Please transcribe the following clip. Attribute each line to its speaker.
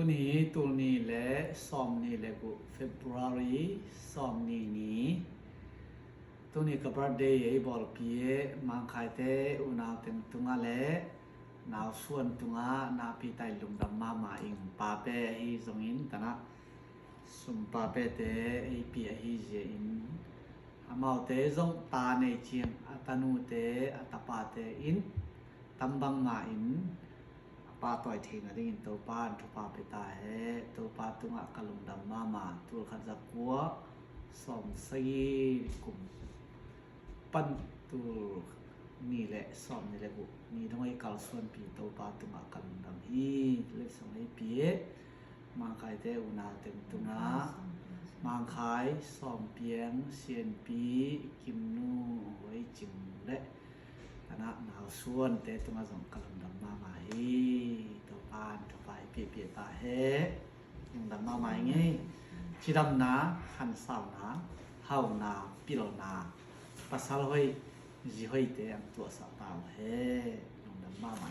Speaker 1: ตัวนี้และซอมนี้และกู February ซอมนี้ตัวนี้กับ birthday ไอ้บอลปีมังคายเตอุณาเต็มตุงะและนาวส่วนตุงะนาปีไตลุงดำมาอิงปาเปฮีซงอินตนะสุมปาเปเตไอ้ปีฮีเจอินอามาเตซงตาในเจียงอัตนูเตอัตปาเตอินตำบังมาอินปาต่อยเทงอะได้ยินตัวป้านทุปาไปตายตัวปาตุงะกะลุงดำมาตัวขันจักกัวสอมซีกุมปันตัวนี่แหละสอมนี่แหละบุนี่ต้องให้กาลส่วนปีตัวปาตุงะกะลุงดำอีเล็กสมัยปีมังคายเตอุนาเต็มตุงะมังคายสอมเปียงเซียนปีกิมนูไว้จิมและคณะนาวส่วนเตตุงะสองกะลุงดำมาตัวปานตัวไปเปียตาเฮลุงดำมาใหม่ไงชิดำนาขันสาวนาเฮานาปิโลนาภาษาลอยจีห้อยเตอังตัวสาวเฮลุงดำมาใหม่